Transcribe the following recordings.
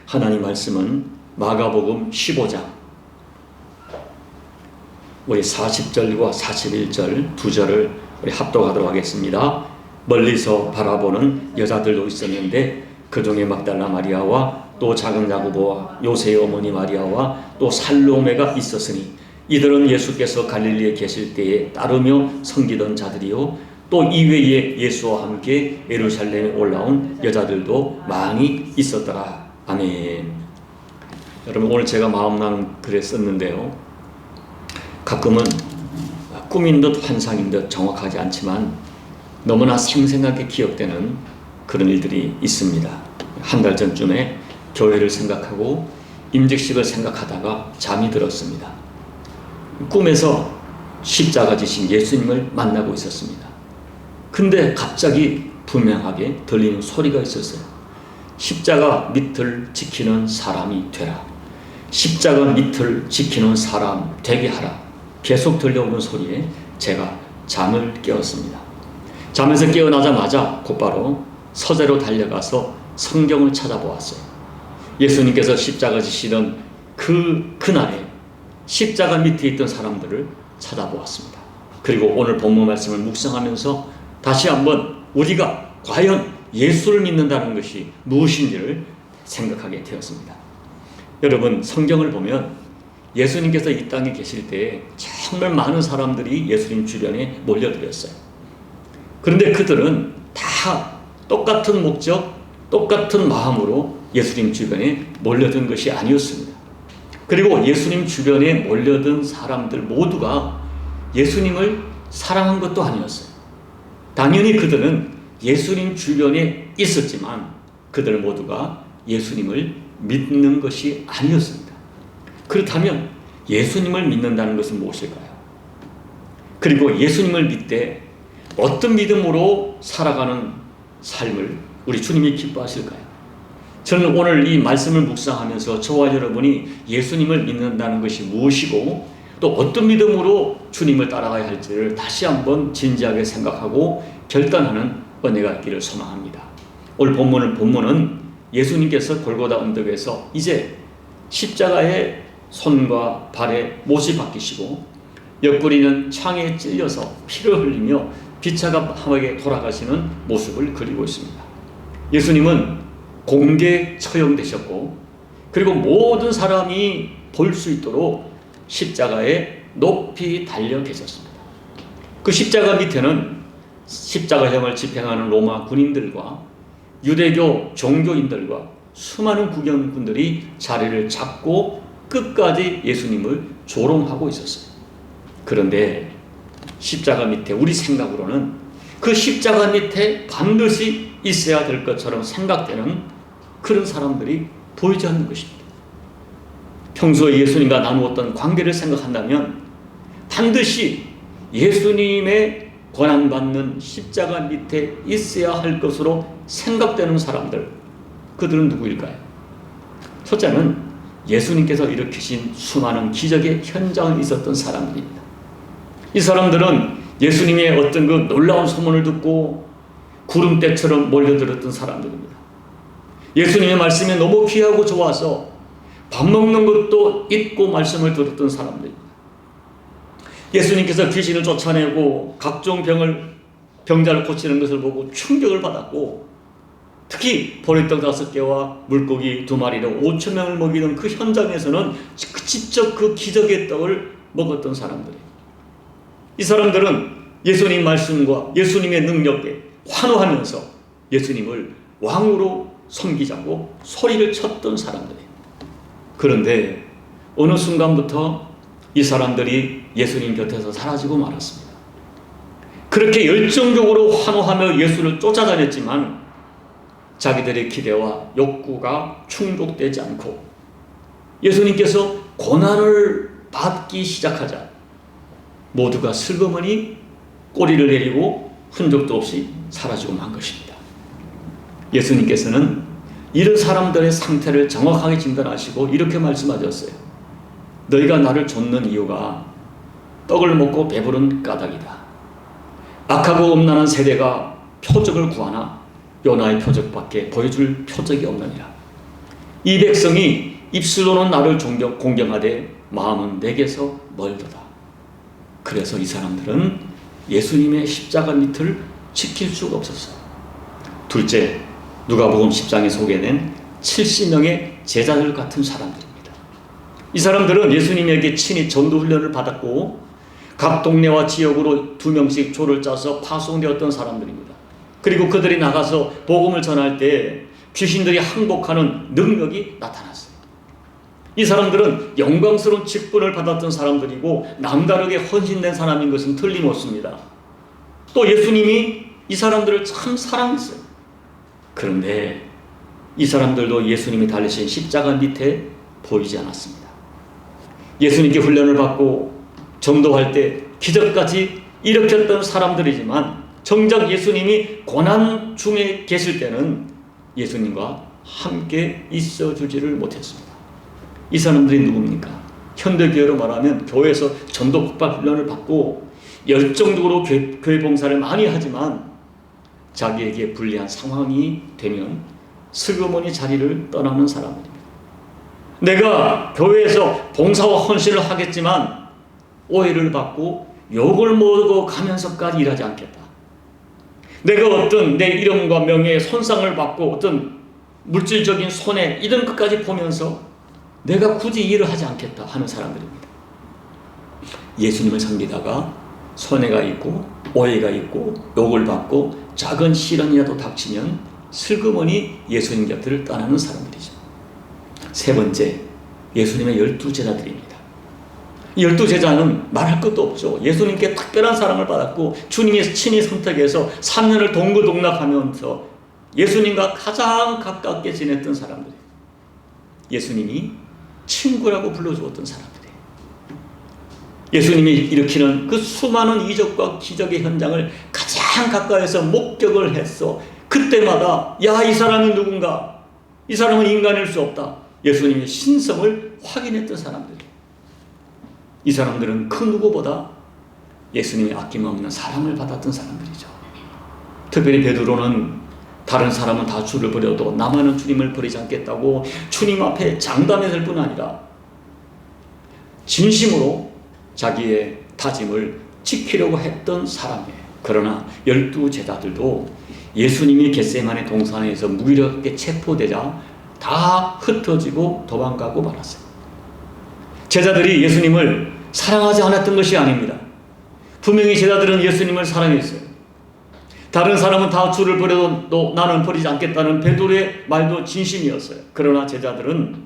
하나님 말씀은 마가복음 15장 우리 40절과 41절 두 절을 우리 합독하도록 하겠습니다. 멀리서 바라보는 여자들도 있었는데 그 중에 막달라 마리아와 또 작은 야고보와 요새의 어머니 마리아와 또 살로메가 있었으니 이들은 예수께서 갈릴리에 계실 때에 따르며 섬기던 자들이요 또 이외에 예수와 함께 예루살렘에 올라온 여자들도 많이 있었더라. 아멘. 여러분, 오늘 제가 마음 나는 글을 썼는데요, 가끔은 꿈인 듯 환상인 듯 정확하지 않지만 너무나 생생하게 기억되는 그런 일들이 있습니다. 한 달 전쯤에 교회를 생각하고 임직식을 생각하다가 잠이 들었습니다. 꿈에서 십자가 지신 예수님을 만나고 있었습니다. 근데 갑자기 분명하게 들리는 소리가 있었어요. 십자가 밑을 지키는 사람이 되라. 십자가 밑을 지키는 사람 되게 하라. 계속 들려오는 소리에 제가 잠을 깨웠습니다. 잠에서 깨어나자마자 곧바로 서재로 달려가서 성경을 찾아보았어요. 예수님께서 십자가 지시던 그날에 십자가 밑에 있던 사람들을 찾아보았습니다. 그리고 오늘 본문 말씀을 묵상하면서 다시 한번 우리가 과연 예수를 믿는다는 것이 무엇인지를 생각하게 되었습니다. 여러분, 성경을 보면 예수님께서 이 땅에 계실 때 정말 많은 사람들이 예수님 주변에 몰려들었어요. 그런데 그들은 다 똑같은 목적, 똑같은 마음으로 예수님 주변에 몰려든 것이 아니었습니다. 그리고 예수님 주변에 몰려든 사람들 모두가 예수님을 사랑한 것도 아니었어요. 당연히 그들은 예수님 주변에 있었지만 그들 모두가 예수님을 믿는 것이 아니었습니다. 그렇다면 예수님을 믿는다는 것은 무엇일까요? 그리고 예수님을 믿되 어떤 믿음으로 살아가는 삶을 우리 주님이 기뻐하실까요? 저는 오늘 이 말씀을 묵상하면서 저와 여러분이 예수님을 믿는다는 것이 무엇이고 또 어떤 믿음으로 주님을 따라가야 할지를 다시 한번 진지하게 생각하고 결단하는 은혜가 있기를 소망합니다. 오늘 본문은 예수님께서 골고다 언덕에서 이제 십자가의 손과 발에 못이 박히시고 옆구리는 창에 찔려서 피를 흘리며 비차갑하게 돌아가시는 모습을 그리고 있습니다. 예수님은 공개 처형되셨고 그리고 모든 사람이 볼 수 있도록 십자가에 높이 달려 계셨습니다. 그 십자가 밑에는 십자가형을 집행하는 로마 군인들과 유대교 종교인들과 수많은 구경꾼들이 자리를 잡고 끝까지 예수님을 조롱하고 있었어요. 그런데 십자가 밑에 우리 생각으로는 그 십자가 밑에 반드시 있어야 될 것처럼 생각되는 그런 사람들이 보이지 않는 것입니다. 평소에 예수님과 나누었던 관계를 생각한다면 반드시 예수님의 권한받는 십자가 밑에 있어야 할 것으로 생각되는 사람들, 그들은 누구일까요? 첫째는 예수님께서 일으키신 수많은 기적의 현장에 있었던 사람들입니다. 이 사람들은 예수님의 어떤 그 놀라운 소문을 듣고 구름대처럼 몰려들었던 사람들입니다. 예수님의 말씀이 너무 귀하고 좋아서 밥 먹는 것도 잊고 말씀을 들었던 사람들입니다. 예수님께서 귀신을 쫓아내고 각종 병자를 고치는 것을 보고 충격을 받았고 특히 보리떡 5개와 물고기 2마리로 5,000명을 먹이는 그 현장에서는 직접 그 기적의 떡을 먹었던 사람들이에요. 이 사람들은 예수님 말씀과 예수님의 능력에 환호하면서 예수님을 왕으로 섬기자고 소리를 쳤던 사람들이에요. 그런데 어느 순간부터 이 사람들이 예수님 곁에서 사라지고 말았습니다. 그렇게 열정적으로 환호하며 예수를 쫓아다녔지만 자기들의 기대와 욕구가 충족되지 않고 예수님께서 고난을 받기 시작하자 모두가 슬그머니 꼬리를 내리고 흔적도 없이 사라지고 만 것입니다. 예수님께서는 이런 사람들의 상태를 정확하게 진단하시고 이렇게 말씀하셨어요. 너희가 나를 좇는 이유가 떡을 먹고 배부른 까닭이다. 악하고 음란한 세대가 표적을 구하나 요나의 표적밖에 보여줄 표적이 없느니라. 이 백성이 입술로는 나를 공경하되 마음은 내게서 멀도다. 그래서 이 사람들은 예수님의 십자가 밑을 지킬 수가 없었어요. 둘째, 누가복음 10장에 소개된 70명의 제자들 같은 사람들입니다. 이 사람들은 예수님에게 친히 전도훈련을 받았고 각 동네와 지역으로 2명씩 조를 짜서 파송되었던 사람들입니다. 그리고 그들이 나가서 복음을 전할 때 귀신들이 항복하는 능력이 나타났어요. 이 사람들은 영광스러운 직분을 받았던 사람들이고 남다르게 헌신된 사람인 것은 틀림없습니다. 또 예수님이 이 사람들을 참 사랑했어요. 그런데 이 사람들도 예수님이 달리신 십자가 밑에 보이지 않았습니다. 예수님께 훈련을 받고 전도할 때 기적까지 일으켰던 사람들이지만 정작 예수님이 고난 중에 계실 때는 예수님과 함께 있어주지를 못했습니다. 이 사람들이 누굽니까? 현대교회로 말하면 교회에서 전도 폭발 훈련을 받고 열정적으로 교회 봉사를 많이 하지만 자기에게 불리한 상황이 되면 슬그머니 자리를 떠나는 사람들입니다. 내가 교회에서 봉사와 헌신을 하겠지만 오해를 받고 욕을 먹어가면서까지 일하지 않겠다. 내가 어떤 내 이름과 명예에 손상을 받고 어떤 물질적인 손해 이런 것까지 보면서 내가 굳이 일을 하지 않겠다 하는 사람들입니다. 예수님을 섬기다가 손해가 있고 오해가 있고 욕을 받고 작은 시련이라도 닥치면 슬그머니 예수님 곁을 떠나는 사람들이죠. 세 번째, 예수님의 12제자들입니다. 이 12제자는 말할 것도 없죠. 예수님께 특별한 사랑을 받았고 주님이 친히 선택해서 3년을 동거동락하면서 예수님과 가장 가깝게 지냈던 사람들이에요. 예수님이 친구라고 불러주었던 사람들이에요. 예수님이 일으키는 그 수많은 이적과 기적의 현장을 가장 가까이서 목격을 했어. 그때마다 야, 이 사람이 누군가? 이 사람은 인간일 수 없다. 예수님의 신성을 확인했던 사람들이에요. 이 사람들은 그 누구보다 예수님의 아낌없는 사랑을 받았던 사람들이죠. 특별히 베드로는 다른 사람은 다 주를 버려도 나만은 주님을 버리지 않겠다고 주님 앞에 장담했을 뿐 아니라 진심으로 자기의 다짐을 지키려고 했던 사람이에요. 그러나 12제자들도 예수님이 겟세마네 동산에서 무기력하게 체포되자 다 흩어지고 도망가고 말았어요. 제자들이 예수님을 사랑하지 않았던 것이 아닙니다. 분명히 제자들은 예수님을 사랑했어요. 다른 사람은 다 주를 버려도 나는 버리지 않겠다는 베드로의 말도 진심이었어요. 그러나 제자들은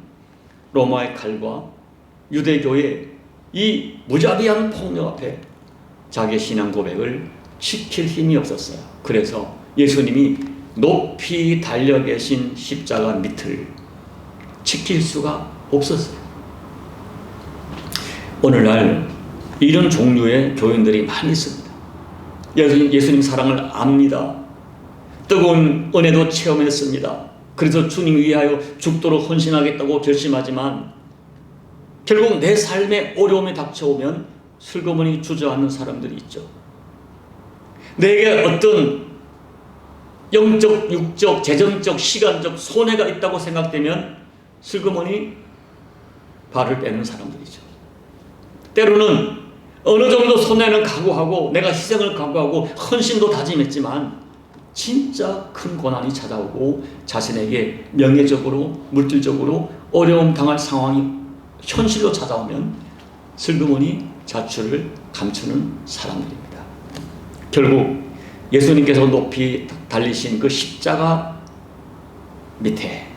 로마의 칼과 유대교의 이 무자비한 폭력 앞에 자기의 신앙 고백을 지킬 힘이 없었어요. 그래서 예수님이 높이 달려 계신 십자가 밑을 지킬 수가 없었어요. 오늘날 이런 종류의 교인들이 많이 있습니다. 예수님 사랑을 압니다. 뜨거운 은혜도 체험했습니다. 그래서 주님 위하여 죽도록 헌신하겠다고 결심하지만 결국 내 삶에 어려움이 닥쳐오면 슬그머니 주저앉는 사람들이 있죠. 내게 어떤 영적, 육적, 재정적, 시간적 손해가 있다고 생각되면 슬그머니 발을 빼는 사람들이죠. 때로는 어느 정도 손해는 각오하고 내가 희생을 각오하고 헌신도 다짐했지만 진짜 큰 고난이 찾아오고 자신에게 명예적으로 물질적으로 어려움 당할 상황이 현실로 찾아오면 슬그머니 자취를 감추는 사람들입니다. 결국 예수님께서 높이 달리신 그 십자가 밑에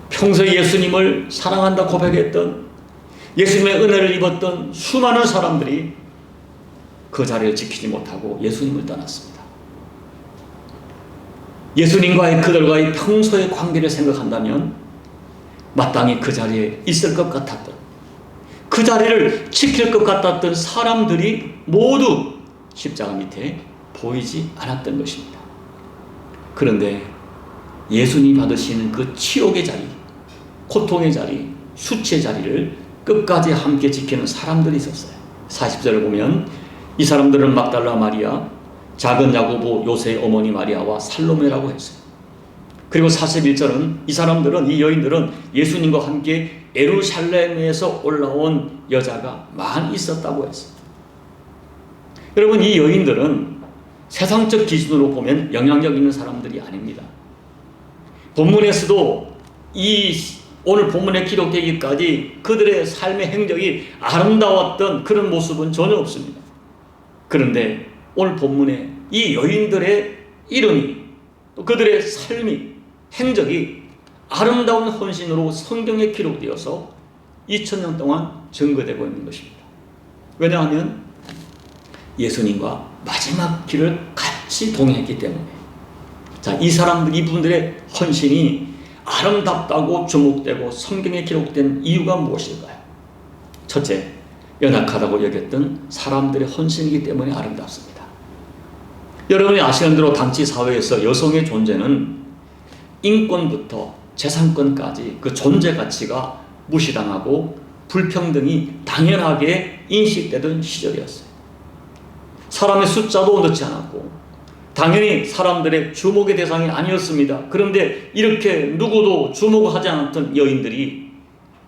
평소에 예수님을 사랑한다 고백했던 예수님의 은혜를 입었던 수많은 사람들이 그 자리를 지키지 못하고 예수님을 떠났습니다. 예수님과의 그들과의 평소의 관계를 생각한다면 마땅히 그 자리에 있을 것 같았던, 그 자리를 지킬 것 같았던 사람들이 모두 십자가 밑에 보이지 않았던 것입니다. 그런데 예수님이 받으시는 그 치욕의 자리, 고통의 자리, 수치의 자리를 끝까지 함께 지키는 사람들이 있었어요. 40절을 보면 이 사람들은 막달라 마리아, 작은 야고보 요새의 어머니 마리아와 살로메라고 했어요. 그리고 41절은 이 사람들은, 이 여인들은 예수님과 함께 예루살렘에서 올라온 여자가 많이 있었다고 했어요. 여러분, 이 여인들은 세상적 기준으로 보면 영향력 있는 사람들이 아닙니다. 본문에서도 오늘 본문에 기록되기까지 그들의 삶의 행적이 아름다웠던 그런 모습은 전혀 없습니다. 그런데 오늘 본문에 이 여인들의 이름이, 또 그들의 삶이, 행적이 아름다운 헌신으로 성경에 기록되어서 2000년 동안 증거되고 있는 것입니다. 왜냐하면 예수님과 마지막 길을 같이 동행했기 때문에. 자, 이 사람들, 이분들의 헌신이 아름답다고 주목되고 성경에 기록된 이유가 무엇일까요? 첫째, 연약하다고 여겼던 사람들의 헌신이기 때문에 아름답습니다. 여러분이 아시는 대로 당시 사회에서 여성의 존재는 인권부터 재산권까지 그 존재 가치가 무시당하고 불평등이 당연하게 인식되던 시절이었어요. 사람의 숫자도 넣지 않았고 당연히 사람들의 주목의 대상이 아니었습니다. 그런데 이렇게 누구도 주목하지 않았던 여인들이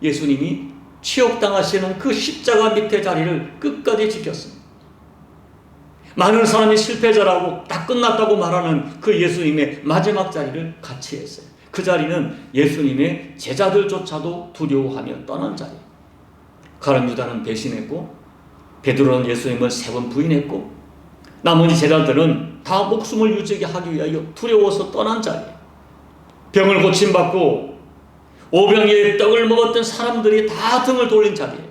예수님이 치욕당하시는 그 십자가 밑에 자리를 끝까지 지켰습니다. 많은 사람이 실패자라고 다 끝났다고 말하는 그 예수님의 마지막 자리를 같이 했어요. 그 자리는 예수님의 제자들조차도 두려워하며 떠난 자리예요. 가룟 유다는 배신했고 베드로는 예수님을 3번 부인했고 나머지 제자들은 다 목숨을 유지하게 하기 위하여 두려워서 떠난 자리예요. 병을 고침받고 오병이의 떡을 먹었던 사람들이 다 등을 돌린 자리예요.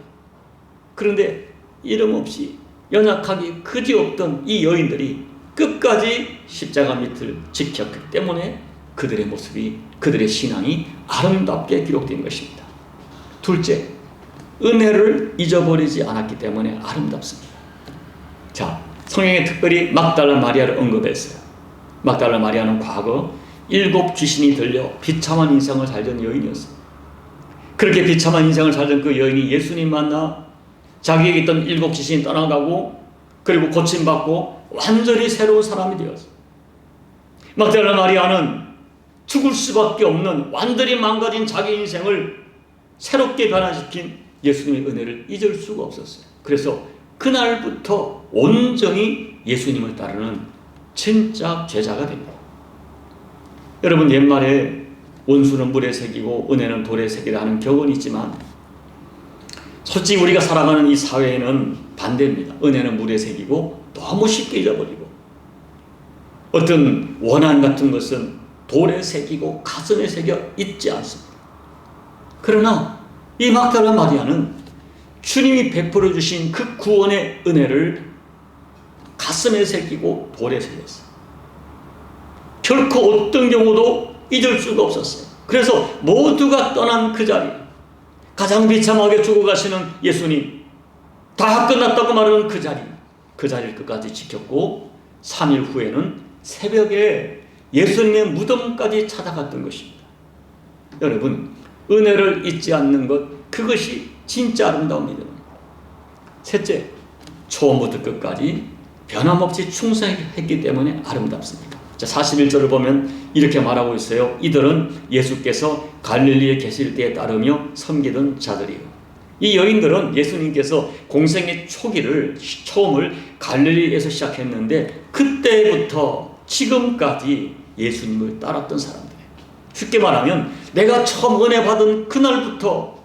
그런데 이름 없이 연약하기 그지없던 이 여인들이 끝까지 십자가 밑을 지켰기 때문에 그들의 모습이, 그들의 신앙이 아름답게 기록된 것입니다. 둘째, 은혜를 잊어버리지 않았기 때문에 아름답습니다. 자, 성경에 특별히 막달라 마리아를 언급했어요. 막달라 마리아는 과거 7 귀신이 들려 비참한 인생을 살던 여인이었어요. 그렇게 비참한 인생을 살던 그 여인이 예수님 만나 자기에게 있던 7 귀신이 떠나가고 그리고 고침받고 완전히 새로운 사람이 되었어요. 막달라 마리아는 죽을 수밖에 없는 완전히 망가진 자기 인생을 새롭게 변화시킨 예수님의 은혜를 잊을 수가 없었어요. 그래서 그날부터 온전히 예수님을 따르는 진짜 제자가 됩니다. 여러분, 옛말에 원수는 물에 새기고 은혜는 돌에 새기라 하는 격언이 있지만 솔직히 우리가 살아가는 이 사회에는 반대입니다. 은혜는 물에 새기고 너무 쉽게 잊어버리고 어떤 원한 같은 것은 돌에 새기고 가슴에 새겨 잊지 않습니다. 그러나 이 막달라 마리아는 주님이 베풀어 주신 그 구원의 은혜를 가슴에 새기고 돌에 새겼어요. 결코 어떤 경우도 잊을 수가 없었어요. 그래서 모두가 떠난 그 자리, 가장 비참하게 죽어가시는 예수님, 다 끝났다고 말하는 그 자리를 끝까지 지켰고 3일 후에는 새벽에 예수님의 무덤까지 찾아갔던 것입니다. 여러분, 은혜를 잊지 않는 것, 그것이 진짜 아름다움입니다. 셋째, 처음부터 끝까지 변함없이 충성했기 때문에 아름답습니다. 자, 41절을 보면 이렇게 말하고 있어요. 이들은 예수께서 갈릴리에 계실 때에 따르며 섬기던 자들이요. 이 여인들은 예수님께서 공생의 처음을 갈릴리에서 시작했는데 그때부터 지금까지 예수님을 따랐던 사람들이에요. 쉽게 말하면 내가 처음 은혜 받은 그날부터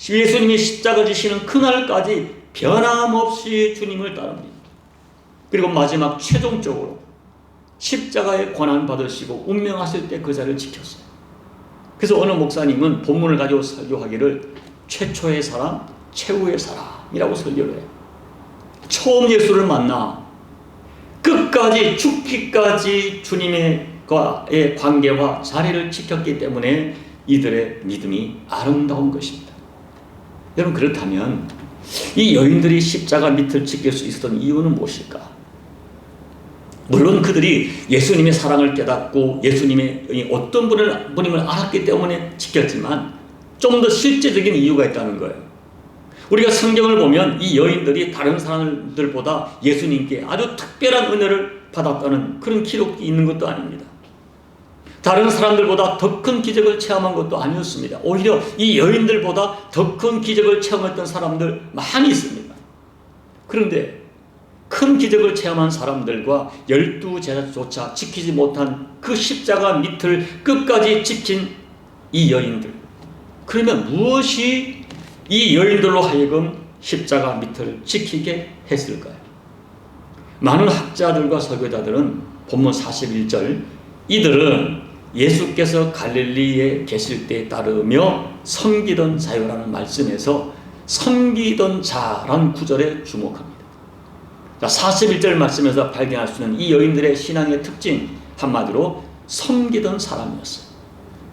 예수님이 십자가 지시는 그날까지 변함없이 주님을 따릅니다. 그리고 마지막 최종적으로 십자가의 고난 받으시고 운명하실 때 그 자리를 지켰어요. 그래서 어느 목사님은 본문을 가지고 설교하기를 최초의 사람, 최후의 사람이라고 설교를 해요. 처음 예수를 만나 끝까지 죽기까지 주님과의 관계와 자리를 지켰기 때문에 이들의 믿음이 아름다운 것입니다. 여러분, 그렇다면 이 여인들이 십자가 밑을 지킬 수 있었던 이유는 무엇일까? 물론 그들이 예수님의 사랑을 깨닫고 예수님의 어떤 분임을 알았기 때문에 지켰지만 좀 더 실제적인 이유가 있다는 거예요. 우리가 성경을 보면 이 여인들이 다른 사람들보다 예수님께 아주 특별한 은혜를 받았다는 그런 기록이 있는 것도 아닙니다. 다른 사람들보다 더 큰 기적을 체험한 것도 아니었습니다. 오히려 이 여인들보다 더 큰 기적을 체험했던 사람들 많이 있습니다. 그런데 큰 기적을 체험한 사람들과 12제자조차 지키지 못한 그 십자가 밑을 끝까지 지킨 이 여인들, 그러면 무엇이 이 여인들로 하여금 십자가 밑을 지키게 했을까요? 많은 학자들과 설교자들은 본문 41절, 이들은 예수께서 갈릴리에 계실 때에 따르며 섬기던 자요라는 말씀에서 섬기던 자란 구절에 주목합니다. 자, 41절 말씀에서 발견할 수 있는 이 여인들의 신앙의 특징, 한마디로 섬기던 사람이었어요.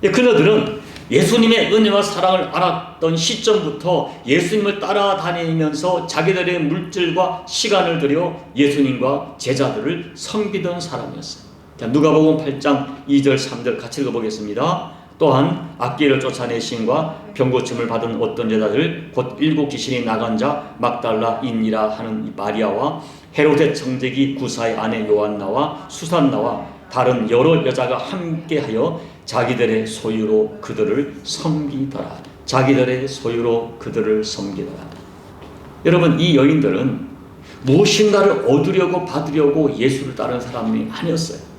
그녀들은 예수님의 은혜와 사랑을 알았던 시점부터 예수님을 따라다니면서 자기들의 물질과 시간을 들여 예수님과 제자들을 섬기던 사람이었어요. 자, 누가복음 8장 2절 3절 같이 읽어보겠습니다. 또한 악귀를 쫓아내신과 병고침을 받은 어떤 여자들 곧 7 귀신이 나간 자 막달라인이라 하는 마리아와 헤롯의 정제기 구사의 아내 요한나와 수산나와 다른 여러 여자가 함께하여 자기들의 소유로 그들을 섬기더라. 자기들의 소유로 그들을 섬기더라. 여러분, 이 여인들은 무엇인가를 얻으려고 받으려고 예수를 따른 사람이 아니었어요.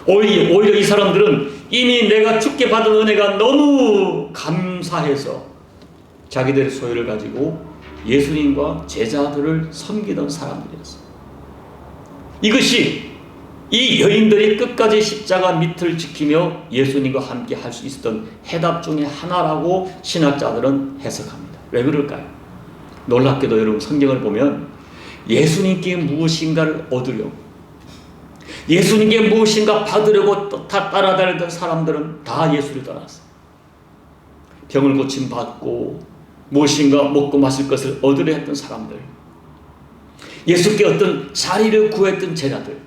오히려 이 사람들은 이미 내가 주께 받은 은혜가 너무 감사해서 자기들의 소유를 가지고 예수님과 제자들을 섬기던 사람들이었어요. 이것이 이 여인들이 끝까지 십자가 밑을 지키며 예수님과 함께 할 수 있었던 해답 중에 하나라고 신학자들은 해석합니다. 왜 그럴까요? 놀랍게도 여러분, 성경을 보면 예수님께 무엇인가를 얻으려고, 예수님께 무엇인가 받으려고 다 따라다니던 사람들은 다 예수를 따랐어요. 병을 고침받고 무엇인가 먹고 마실 것을 얻으려 했던 사람들, 예수께 어떤 자리를 구했던 제자들,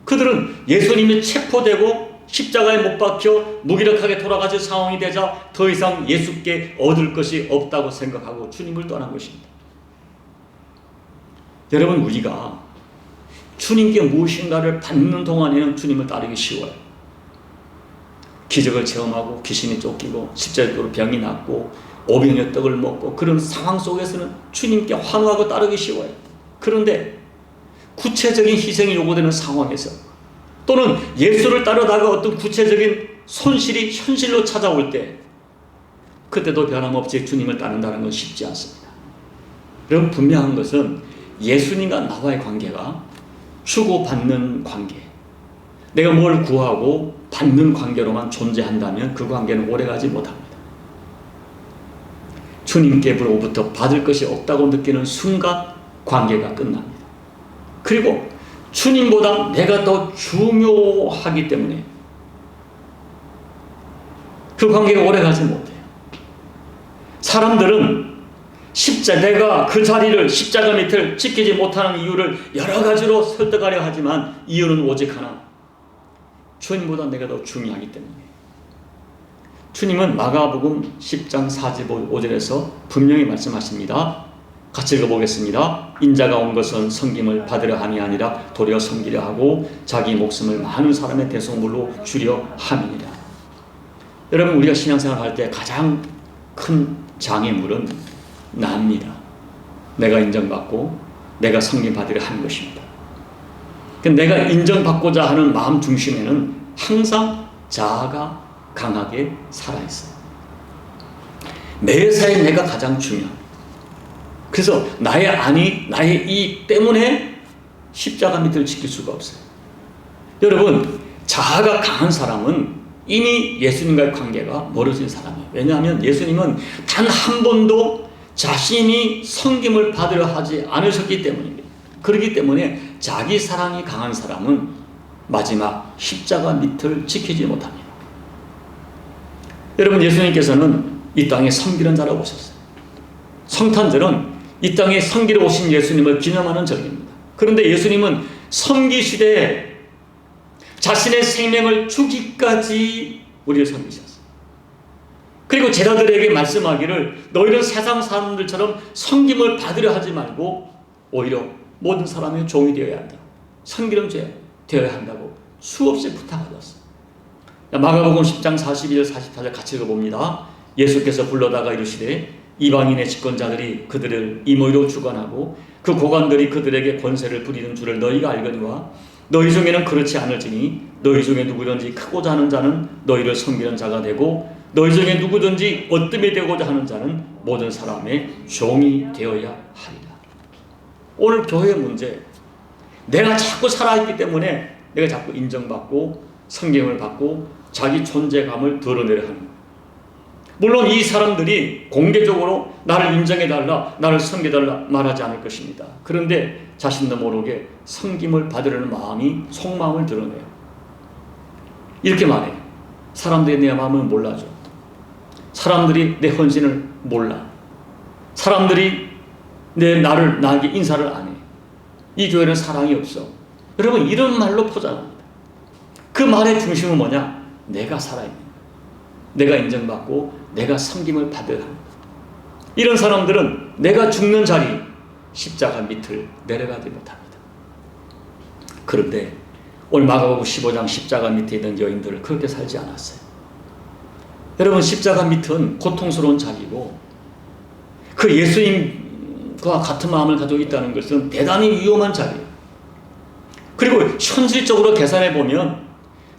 그들은 예수님이 체포되고 십자가에 못 박혀 무기력하게 돌아가실 상황이 되자 더 이상 예수께 얻을 것이 없다고 생각하고 주님을 떠난 것입니다. 여러분, 우리가 주님께 무엇인가를 받는 동안에는 주님을 따르기 쉬워요. 기적을 체험하고 귀신이 쫓기고 십자가로 병이 낫고 오병이어 떡을 먹고 그런 상황 속에서는 주님께 환호하고 따르기 쉬워요. 그런데 구체적인 희생이 요구되는 상황에서 또는 예수를 따르다가 어떤 구체적인 손실이 현실로 찾아올 때 그때도 변함없이 주님을 따른다는 건 쉽지 않습니다. 그럼 분명한 것은 예수님과 나와의 관계가 주고받는 관계, 내가 뭘 구하고 받는 관계로만 존재한다면 그 관계는 오래가지 못합니다. 주님께로부터 받을 것이 없다고 느끼는 순간 관계가 끝납니다. 그리고 주님보다 내가 더 중요하기 때문에 그 관계가 오래가지 못해요. 사람들은 내가 그 자리를, 십자가 밑을 지키지 못하는 이유를 여러 가지로 설득하려 하지만 이유는 오직 하나, 주님보다 내가 더 중요하기 때문에. 주님은 마가복음 10장 45절에서 분명히 말씀하십니다. 같이 읽어보겠습니다. 인자가 온 것은 섬김을 받으려 함이 아니라 도리어 섬기려 하고 자기 목숨을 많은 사람의 대속물로 주려 함이니라. 여러분, 우리가 신앙생활 할 때 가장 큰 장애물은 나입니다. 내가 인정받고 내가 섬김받으려 하는 것입니다. 내가 인정받고자 하는 마음 중심에는 항상 자아가 강하게 살아있어요. 매사에 내가 가장 중요합니다. 그래서 나의 안위, 나의 이익 때문에 십자가 밑을 지킬 수가 없어요. 여러분, 자아가 강한 사람은 이미 예수님과의 관계가 멀어진 사람이에요. 왜냐하면 예수님은 단 한 번도 자신이 섬김을 받으려 하지 않으셨기 때문입니다. 그렇기 때문에 자기 사랑이 강한 사람은 마지막 십자가 밑을 지키지 못합니다. 여러분, 예수님께서는 이 땅에 섬기는 자라고 오셨어요. 성탄절은 이 땅에 섬기러 오신 예수님을 기념하는 절기입니다. 그런데 예수님은 섬기시되 자신의 생명을 주기까지 우리를 섬기셨어요. 그리고 제자들에게 말씀하기를 너희는 세상 사람들처럼 섬김을 받으려 하지 말고 오히려 모든 사람의 종이 되어야 한다. 섬기는 죄 되어야 한다고 수없이 부탁하셨어요. 마가복음 10장 42절 44절 같이 읽어봅니다. 예수께서 불러다가 이르시되 이방인의 집권자들이 그들을 임의로 주관하고 그 고관들이 그들에게 권세를 부리는 줄을 너희가 알거니와 너희 중에는 그렇지 않을지니 너희 중에 누구든지 크고자 하는 자는 너희를 섬기는 자가 되고 너희 중에 누구든지 어뜸이 되고자 하는 자는 모든 사람의 종이 되어야 하리라. 오늘 교회의 문제, 내가 자꾸 살아있기 때문에 내가 자꾸 인정받고 성경을 받고 자기 존재감을 드러내려 하는 거예요. 물론 이 사람들이 공개적으로 나를 인정해달라, 나를 섬겨달라 말하지 않을 것입니다. 그런데 자신도 모르게 섬김을 받으려는 마음이, 속마음을 드러내요. 이렇게 말해요. 사람들이 내 마음을 몰라줘. 사람들이 내 헌신을 몰라. 사람들이 나에게 인사를 안 해. 이 교회는 사랑이 없어. 여러분, 이런 말로 포장합니다. 그 말의 중심은 뭐냐? 내가 살아있는 거야. 내가 인정받고 내가 섬김을 받으라. 이런 사람들은 내가 죽는 자리, 십자가 밑을 내려가지 못합니다. 그런데 오늘 마가복음 15장 십자가 밑에 있는 여인들을 그렇게 살지 않았어요. 여러분, 십자가 밑은 고통스러운 자리고 그 예수님과 같은 마음을 가지고 있다는 것은 대단히 위험한 자리예요. 그리고 현실적으로 계산해 보면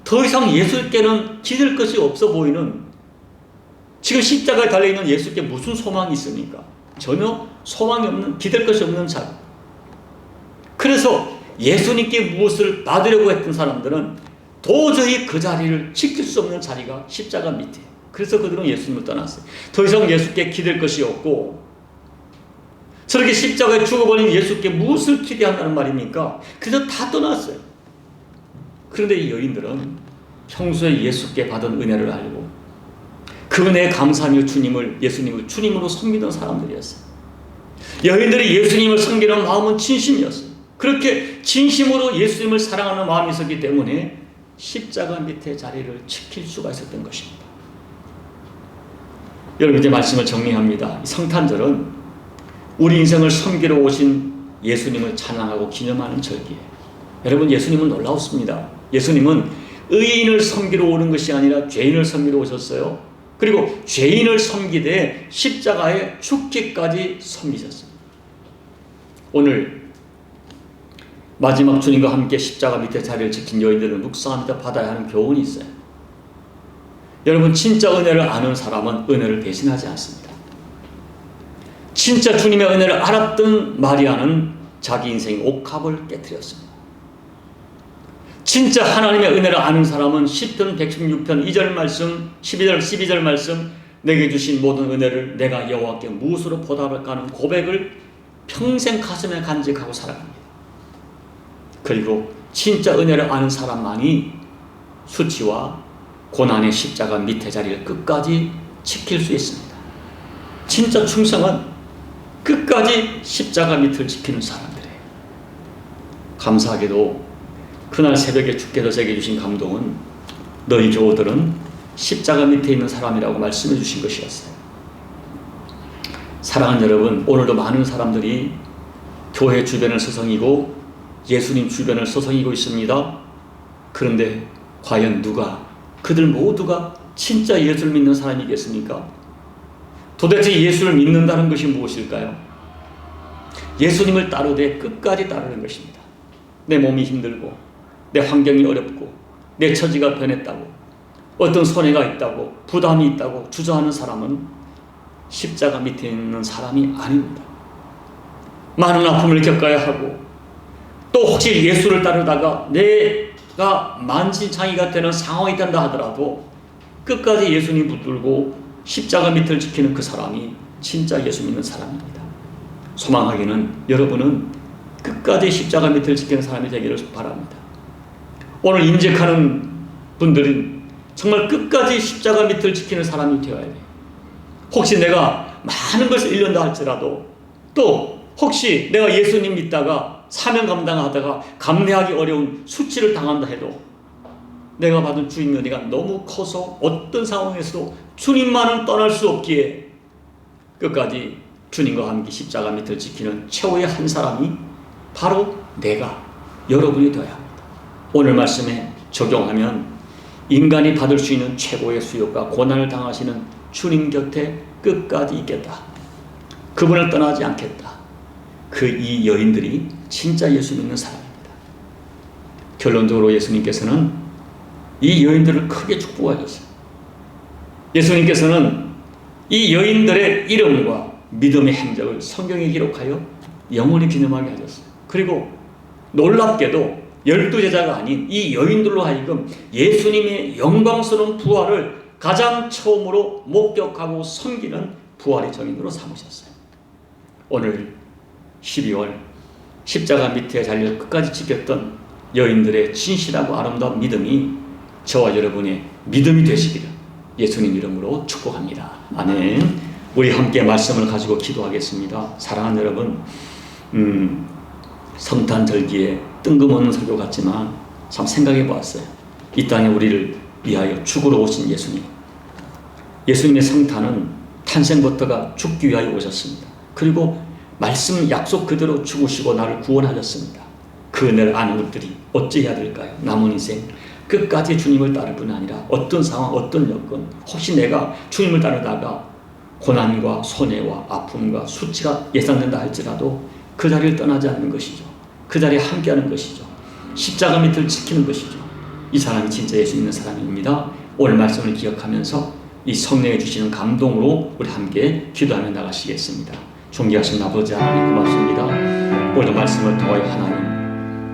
더 이상 예수께는 기댈 것이 없어 보이는, 지금 십자가에 달려있는 예수께 무슨 소망이 있습니까? 전혀 소망이 없는, 기댈 것이 없는 자리. 그래서 예수님께 무엇을 받으려고 했던 사람들은 도저히 그 자리를 지킬 수 없는 자리가 십자가 밑에. 그래서 그들은 예수님을 떠났어요. 더 이상 예수께 기댈 것이 없고, 저렇게 십자가에 죽어버린 예수께 무엇을 기대한다는 말입니까? 그래서 다 떠났어요. 그런데 이 여인들은 평소에 예수께 받은 은혜를 알고 그 은혜에 감사하며 예수님을 주님으로 섬기던 사람들이었어요. 여인들이 예수님을 섬기는 마음은 진심이었어요. 그렇게 진심으로 예수님을 사랑하는 마음이 있었기 때문에 십자가 밑에 자리를 지킬 수가 있었던 것입니다. 여러분, 이제 말씀을 정리합니다. 이 성탄절은 우리 인생을 섬기러 오신 예수님을 찬양하고 기념하는 절기예요. 여러분, 예수님은 놀라웠습니다. 예수님은 의인을 섬기러 오는 것이 아니라 죄인을 섬기러 오셨어요. 그리고 죄인을 섬기되 십자가에 죽기까지 섬기셨어요. 오늘 마지막 주님과 함께 십자가 밑에 자리를 지킨 여인들은 묵상하면서 받아야 하는 교훈이 있어요. 여러분, 진짜 은혜를 아는 사람은 은혜를 배신하지 않습니다. 진짜 주님의 은혜를 알았던 마리아는 자기 인생의 옥합을 깨뜨렸습니다. 진짜 하나님의 은혜를 아는 사람은 시편 116편 2절 말씀, 12절 말씀, 내게 주신 모든 은혜를 내가 여호와께 무엇으로 보답할까 하는 고백을 평생 가슴에 간직하고 살아갑니다. 그리고 진짜 은혜를 아는 사람만이 수치와 고난의 십자가 밑에 자리를 끝까지 지킬 수 있습니다. 진짜 충성은 끝까지 십자가 밑을 지키는 사람들이에요. 감사하게도 그날 새벽에 주께서 제게 주신 감동은 너희 교우들은 십자가 밑에 있는 사람이라고 말씀해 주신 것이었어요. 사랑하는 여러분, 오늘도 많은 사람들이 교회 주변을 서성이고 예수님 주변을 서성이고 있습니다. 그런데 과연 그들 모두가 진짜 예수를 믿는 사람이겠습니까? 도대체 예수를 믿는다는 것이 무엇일까요? 예수님을 따르되 끝까지 따르는 것입니다. 내 몸이 힘들고 내 환경이 어렵고 내 처지가 변했다고 어떤 손해가 있다고 부담이 있다고 주저하는 사람은 십자가 밑에 있는 사람이 아닙니다. 많은 아픔을 겪어야 하고 또 혹시 예수를 따르다가 내가 만신창이가 되는 상황이 된다 하더라도 끝까지 예수님 붙들고 십자가 밑을 지키는 그 사람이 진짜 예수 믿는 사람입니다. 소망하기는 여러분은 끝까지 십자가 밑을 지키는 사람이 되기를 바랍니다. 오늘 임직하는 분들은 정말 끝까지 십자가 밑을 지키는 사람이 되어야 돼요. 혹시 내가 많은 것을 잃는다 할지라도 또 혹시 내가 예수님 믿다가 사명 감당하다가 감내하기 어려운 수치를 당한다 해도 내가 받은 주님의 은혜가 너무 커서 어떤 상황에서도 주님만은 떠날 수 없기에 끝까지 주님과 함께 십자가 밑을 지키는 최후의 한 사람이 바로 여러분이 되어야 합니다. 오늘 말씀에 적용하면 인간이 받을 수 있는 최고의 수욕과 고난을 당하시는 주님 곁에 끝까지 있겠다. 그분을 떠나지 않겠다. 이 여인들이 진짜 예수 믿는 사람입니다. 결론적으로 예수님께서는 이 여인들을 크게 축복하셨어요. 예수님께서는 이 여인들의 이름과 믿음의 행적을 성경에 기록하여 영원히 기념하게 하셨어요. 그리고 놀랍게도 12제자가 아닌 이 여인들로 하여금 예수님의 영광스러운 부활을 가장 처음으로 목격하고 섬기는 부활의 정인으로 삼으셨어요. 오늘 12월 십자가 밑에 달려 끝까지 지켰던 여인들의 진실하고 아름다운 믿음이 저와 여러분의 믿음이 되시기를 예수님 이름으로 축복합니다. 아멘. 우리 함께 말씀을 가지고 기도하겠습니다. 사랑하는 여러분, 성탄절기에 뜬금없는 설교 같지만 참 생각해 보았어요. 이 땅에 우리를 위하여 죽으러 오신 예수님. 예수님의 성탄은 탄생부터가 죽기 위하여 오셨습니다. 그리고 말씀 약속 그대로 죽으시고 나를 구원하셨습니다. 그 은혜를 아는 우리들이 어찌해야 될까요? 남은 인생 끝까지 주님을 따를 뿐 아니라 어떤 상황, 어떤 여건, 혹시 내가 주님을 따르다가 고난과 손해와 아픔과 수치가 예상된다 할지라도 그 자리를 떠나지 않는 것이죠. 그 자리에 함께하는 것이죠. 십자가 밑을 지키는 것이죠. 이 사람이 진짜 예수 믿는 사람입니다. 오늘 말씀을 기억하면서 이 성령이 주시는 감동으로 우리 함께 기도하며 나가시겠습니다. 존귀하신 아버지 하나님 고맙습니다. 오늘 말씀을 통하여 하나님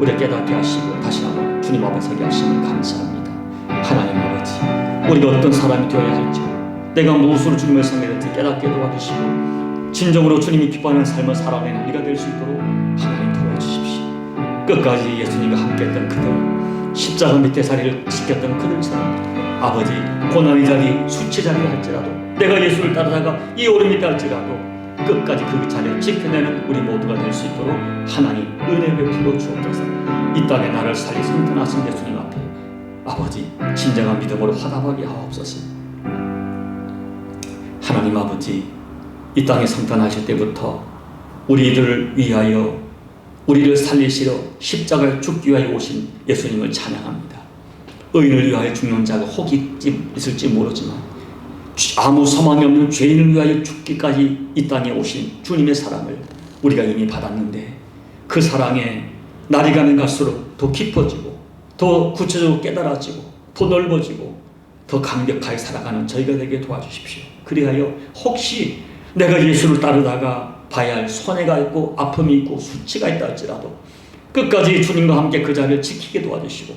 우리 깨닫게 하시고 다시 한번 주님 앞에 서게 하시면 감사합니다. 하나님 아버지, 우리가 어떤 사람이 되어야 할지, 내가 무엇으로 주님을 섬겨야 될지 깨닫게 도와주시고 진정으로 주님이 기뻐하는 삶을 살아내는 우리가 될 수 있도록 하나님 도와주십시오. 끝까지 예수님과 함께했던 그들, 십자가 밑에 자리를 지켰던 그들처럼 아버지, 고난의 자리, 수치 자리를 할지라도 내가 예수를 따르다가 이 오름이 할지라도 끝까지 그 자리를 지켜내는 우리 모두가 될 수 있도록 하나님 은혜 베풀어 주옵소서. 이 땅에 나를 살리 성탄하신 예수님 앞에 아버지 진정한 믿음으로 화답하게 하옵소서. 하나님 아버지, 이 땅에 성탄하실 때부터 우리들을 위하여 우리를 살리시려 십자가에 죽기 위하여 오신 예수님을 찬양합니다. 의인을 위하여 죽는 자가 혹 있을지 모르지만 아무 소망이 없는 죄인을 위하여 죽기까지 이 땅에 오신 주님의 사랑을 우리가 이미 받았는데 그 사랑에 날이 가면 갈수록 더 깊어지고 더 구체적으로 깨달아지고 더 넓어지고 더 강력하게 살아가는 저희가 되게 도와주십시오. 그리하여 혹시 내가 예수를 따르다가 봐야 할 손해가 있고 아픔이 있고 수치가 있다 할지라도 끝까지 주님과 함께 그 자리를 지키게 도와주시고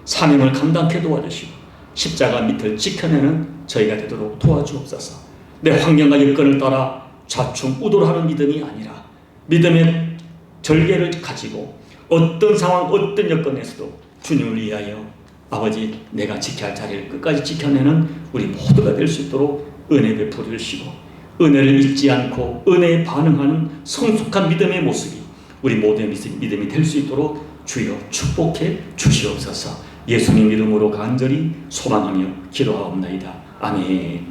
사명을 감당케 도와주시고 십자가 밑을 지켜내는 저희가 되도록 도와주옵소서. 내 환경과 여건을 따라 좌충우돌하는 믿음이 아니라 믿음의 절개를 가지고 어떤 상황, 어떤 여건에서도 주님을 위하여 아버지 내가 지켜야 할 자리를 끝까지 지켜내는 우리 모두가 될 수 있도록 은혜 베풀어 주시고 은혜를 잊지 않고 은혜에 반응하는 성숙한 믿음의 모습이 우리 모두의 믿음이 될 수 있도록 주여 축복해 주시옵소서. 예수님 이름으로 간절히 소망하며 기도하옵나이다. 아멘.